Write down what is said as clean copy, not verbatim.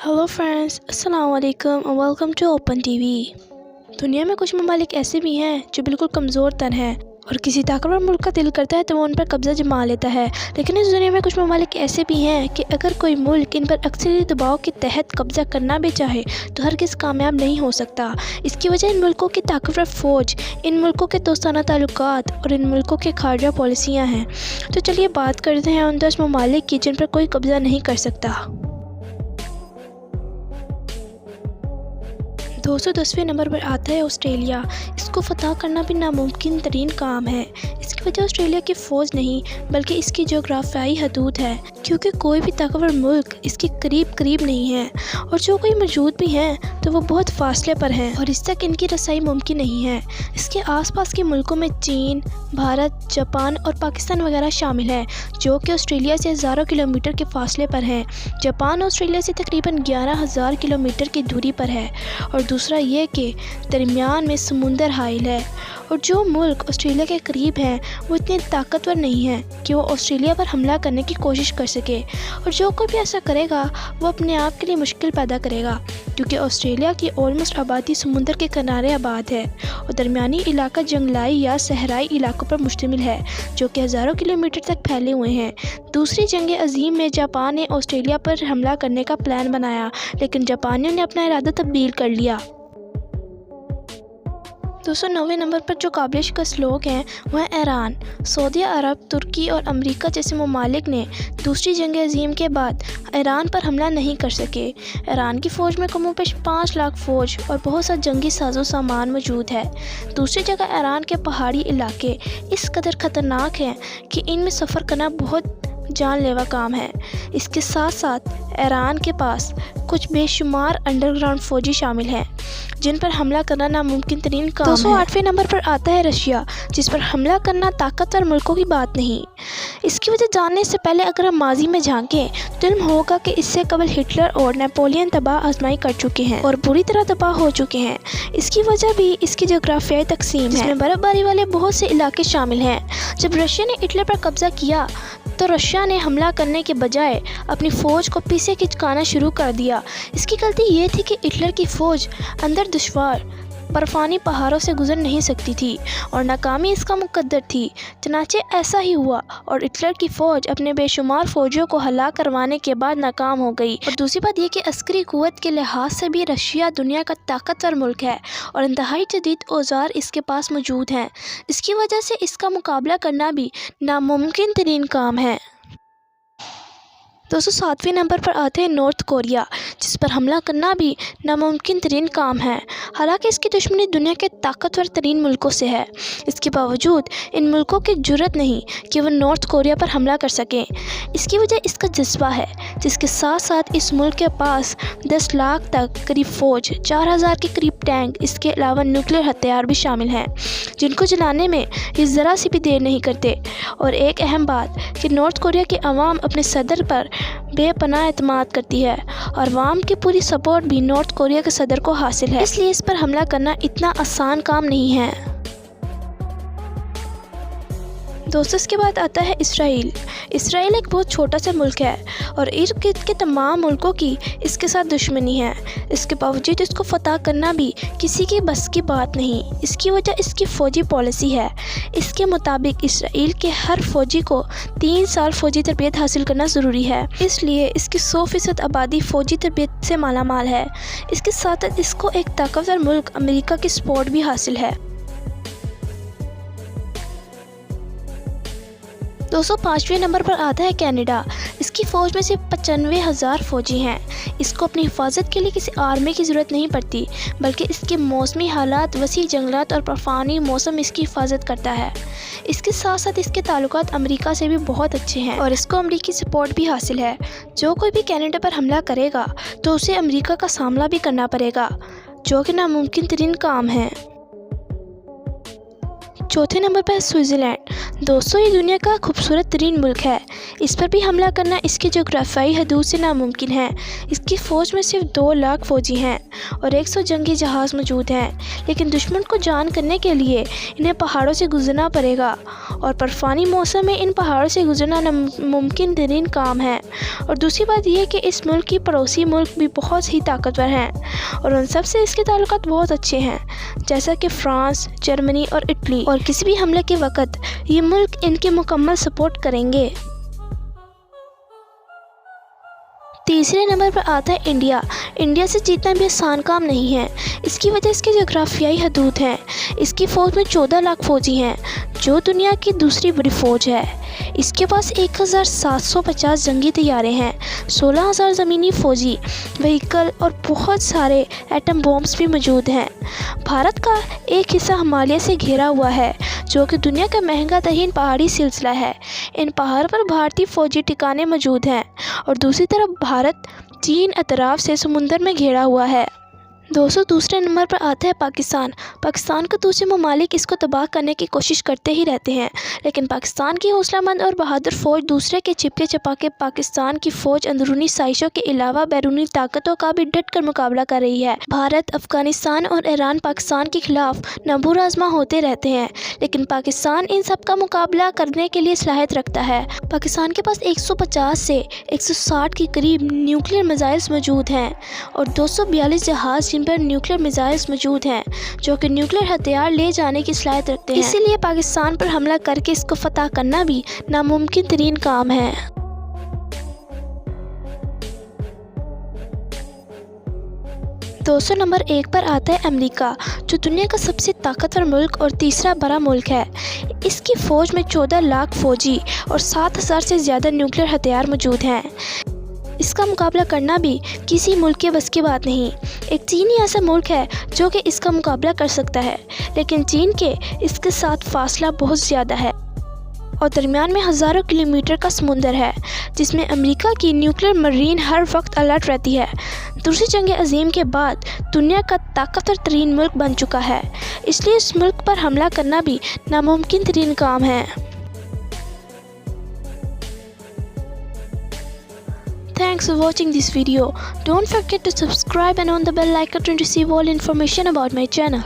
Hello friends, अस्सलाम वालेकुम और वेलकम टू ओपन टीवी। दुनिया में कुछ ममालिक ऐसे भी हैं जो बिल्कुल कमज़ोर तन हैं और किसी ताकतवर मुल्क का दिल करता है तो वो उन पर कब्ज़ा जमा लेता है। लेकिन इस दुनिया में कुछ ममालिक ऐसे भी हैं कि अगर कोई मुल्क इन पर अक्सरी दबाव के तहत कब्ज़ा करना भी चाहे तो हरगिज़ कामयाब नहीं हो सकता। इसकी वजह इन मुल्कों की ताकतवर फ़ौज, इन मुल्कों के दोस्ताना ताल्लुकात और इन मुल्कों के खारजा पॉलिसियाँ हैं। तो चलिए बात करते हैं उन 10 ममालिक की जिन पर कोई कब्ज़ा नहीं कर सकता। 210वें नंबर पर आता है ऑस्ट्रेलिया। इसको फतह करना भी नामुमकिन तरीन काम है। इसकी वजह ऑस्ट्रेलिया की फ़ौज नहीं बल्कि इसकी जोग्राफियाई हदूद है, क्योंकि कोई भी ताकतवर मुल्क इसके करीब नहीं है और जो कोई मौजूद भी हैं तो वो बहुत फासले पर हैं और इस तक इनकी रसाई मुमकिन नहीं है। इसके आसपास के मुल्कों में चीन, भारत, जापान और पाकिस्तान वगैरह शामिल हैं, जो कि ऑस्ट्रेलिया से हज़ारों किलोमीटर के फासले पर हैं। जापान ऑस्ट्रेलिया से तकरीबन 11,000 किलोमीटर की दूरी पर है और दूसरा ये कि दरमियान में समुंदर हाइल है। और जो मुल्क ऑस्ट्रेलिया के करीब हैं वो इतने ताकतवर नहीं हैं कि वो ऑस्ट्रेलिया पर हमला करने की कोशिश कर सके, और जो कोई भी ऐसा करेगा वो अपने आप के लिए मुश्किल पैदा करेगा, क्योंकि ऑस्ट्रेलिया की ऑलमोस्ट आबादी समुंदर के किनारे आबाद है और दरमियानी इलाका जंगलाई या सहराई इलाकों पर मुश्तमिल है, जो कि हज़ारों किलोमीटर तक फैले हुए हैं। दूसरी जंग अजीम में जापान ने ऑस्ट्रेलिया पर हमला करने का प्लान बनाया, लेकिन जापानियों ने अपना इरादा तब्दील कर लिया। 209वें नंबर पर जो काबिल शिकस्त लोग हैं वो हैं ईरान। सऊदी अरब, तुर्की और अमेरिका जैसे ममालिक ने दूसरी जंग अजीम के बाद ईरान पर हमला नहीं कर सके। ईरान की फ़ौज में कमोबेश 5 लाख फ़ौज और बहुत सा जंगी साजो सामान मौजूद है। दूसरी जगह ईरान के पहाड़ी इलाके इस कदर ख़तरनाक हैं कि इनमें सफ़र करना बहुत जानलेवा काम है। इसके साथ साथ ईरान के पास कुछ बेशुमार अंडरग्राउंड फ़ौजी शामिल हैं जिन पर हमला करना नामुमकिन तरीन काम है। 208वें नंबर पर आता है रशिया, जिस पर हमला करना ताकतवर मुल्कों की बात नहीं। इसकी वजह जानने से पहले अगर हम माजी में झांकें तो इल्म होगा कि इससे कबल हिटलर और नेपोलियन तबाह आजमाई कर चुके हैं और बुरी तरह तबाह हो चुके हैं। इसकी वजह भी इसकी जोग्राफियाई तकसीम है, जिसमें बर्फ़बारी वाले बहुत से इलाके शामिल हैं। जब रशिया ने हिटलर पर कब्ज़ा किया तो रशिया ने हमला करने के बजाय अपनी फ़ौज को पीछे खिंचकाना शुरू कर दिया। इसकी गलती ये थी कि हिटलर की फ़ौज अंदर दुश्वार बर्फ़ानी पहाड़ों से गुजर नहीं सकती थी और नाकामी इसका मुकद्दर थी। चनाचे ऐसा ही हुआ और हिटलर की फ़ौज अपने बेशुमार फ़ौजियों को हलाक करवाने के बाद नाकाम हो गई। और दूसरी बात यह कि अस्करी क़ुव्वत के लिहाज से भी रशिया दुनिया का ताकतवर मुल्क है और इंतहाई जदीद औज़ार इसके पास मौजूद हैं। इसकी वजह से इसका मुकाबला करना भी नामुमकिन तरीन काम है। 207वें नंबर पर आते हैं नॉर्थ कोरिया, जिस पर हमला करना भी नामुमकिन तरीन काम है। हालांकि इसकी दुश्मनी दुनिया के ताकतवर तरीन मुल्कों से है, इसके बावजूद इन मुल्कों की जुर्रत नहीं कि वह नॉर्थ कोरिया पर हमला कर सकें। इसकी वजह इसका जज्बा है, जिसके साथ साथ इस मुल्क के पास 10 लाख तक करीब फ़ौज, 4000 के करीब टैंक, इसके अलावा न्यूक्लियर हथियार भी शामिल हैं जिनको जलाने में ये ज़रा सी भी देर नहीं करते। और एक अहम बात कि नॉर्थ कोरिया की आवाम अपने सदर पर बेपनाह एतमाद करती है और आवाम की पूरी सपोर्ट भी नॉर्थ कोरिया के सदर को हासिल है, इसलिए इस पर हमला करना इतना आसान काम नहीं है। दोस्तों, इसके बाद आता है इसराइल। इसराइल एक बहुत छोटा सा मुल्क है और इर्द गिर्द के तमाम मुल्कों की इसके साथ दुश्मनी है। इसके बावजूद इसको फतह करना भी किसी की बस की बात नहीं। इसकी वजह इसकी फ़ौजी पॉलिसी है। इसके मुताबिक इसराइल के हर फ़ौजी को 3 साल फ़ौजी तरबियत हासिल करना ज़रूरी है, इसलिए इसकी 100% आबादी फ़ौजी तरबियत से मालामाल है। इसके साथ इसको एक ताकतवर मुल्क अमेरिका की सपोर्ट भी हासिल है। 205वें नंबर पर आता है कनाडा। इसकी फ़ौज में से 95,000 फ़ौजी हैं। इसको अपनी हिफाजत के लिए किसी आर्मी की ज़रूरत नहीं पड़ती, बल्कि इसके मौसमी हालात, वसी जंगलात और बर्फ़ानी मौसम इसकी हिफाजत करता है। इसके साथ साथ इसके ताल्लुकात अमेरिका से भी बहुत अच्छे हैं और इसको अमेरिकी सपोर्ट भी हासिल है। जो कोई भी कनाडा पर हमला करेगा तो उसे अमेरिका का सामना भी करना पड़ेगा, जो कि नामुमकिन तरीन काम है। चौथे नंबर पर स्विट्ज़रलैंड। दोस्तों, ये दुनिया का खूबसूरत तरीन मुल्क है। इस पर भी हमला करना इसकी जोग्राफियाई हदूद से नामुमकिन है। इसकी फ़ौज में सिर्फ 2 लाख फ़ौजी हैं और 100 जंगी जहाज़ मौजूद हैं, लेकिन दुश्मन को जान करने के लिए इन्हें पहाड़ों से गुजरना पड़ेगा اور برفانی موسم میں ان پہاڑوں سے گزرنا ناممکن ترین کام ہے۔ اور دوسری بات یہ کہ اس ملک کی پڑوسی ملک بھی بہت ہی طاقتور ہیں اور ان سب سے اس کے تعلقات بہت اچھے ہیں، جیسا کہ فرانس، جرمنی اور اٹلی، اور کسی بھی حملے کے وقت یہ ملک ان کی مکمل سپورٹ کریں گے۔ تیسرے نمبر پر آتا ہے انڈیا۔ انڈیا سے جیتنا بھی آسان کام نہیں ہے، اس کی وجہ اس کی جغرافیائی حدود ہیں۔ اس کی فوج میں 14 لاکھ فوجی ہیں، جو دنیا کی دوسری بڑی فوج ہے۔ اس کے پاس 1750 جنگی طیارے ہیں، 16,000 زمینی فوجی وہیکل اور بہت سارے ایٹم بمبس بھی موجود ہیں۔ بھارت کا ایک حصہ ہمالیہ سے گھیرا ہوا ہے، جو کہ دنیا کا مہنگا ترین پہاڑی سلسلہ ہے۔ ان پہاڑوں پر بھارتی فوجی ٹھکانے موجود ہیں اور دوسری طرف بھارت تین اطراف سے سمندر میں گھیرا ہوا ہے۔ دوسرے نمبر پر آتا ہے پاکستان۔ پاکستان کو دوسرے ممالک اس کو تباہ کرنے کی کوشش کرتے ہی رہتے ہیں، لیکن پاکستان کی حوصلہ مند اور بہادر فوج دوسرے کے چپکے چپاکے پاکستان کی فوج اندرونی سازشوں کے علاوہ بیرونی طاقتوں کا بھی ڈٹ کر مقابلہ کر رہی ہے۔ بھارت، افغانستان اور ایران پاکستان کے خلاف نبور آزما ہوتے رہتے ہیں، لیکن پاکستان ان سب کا مقابلہ کرنے کے لیے صلاحیت رکھتا ہے۔ پاکستان کے پاس 150 سے 160 کے قریب نیوکلیئر میزائلز موجود ہیں اور 242 جہاز جن پر نیوکلیئر میزائلز موجود ہیں، جو کہ نیوکلیئر ہتھیار لے جانے کی صلاحیت رکھتے ہیں۔ اسی لیے پاکستان پر حملہ کر کے اس کو فتح کرنا بھی ناممکن ترین کام ہے۔ دوسرے نمبر 1 پر آتا ہے امریکہ، جو دنیا کا سب سے طاقتور ملک اور تیسرا بڑا ملک ہے۔ اس کی فوج میں 14 لاکھ فوجی اور 7,000 سے زیادہ نیوکلیئر ہتھیار موجود ہیں۔ اس کا مقابلہ کرنا بھی کسی ملک کے بس کی بات نہیں۔ ایک چین ہی ایسا ملک ہے جو کہ اس کا مقابلہ کر سکتا ہے، لیکن چین کے اس کے ساتھ فاصلہ بہت زیادہ ہے اور درمیان میں ہزاروں کلومیٹر کا سمندر ہے، جس میں امریکہ کی نیوکلیئر مرین ہر وقت الرٹ رہتی ہے۔ دوسری جنگ عظیم کے بعد دنیا کا طاقتور ترین ملک بن چکا ہے، اس لیے اس ملک پر حملہ کرنا بھی ناممکن ترین کام ہے۔ Thanks for watching this video. Don't forget to subscribe and on the bell icon to receive all information about my channel.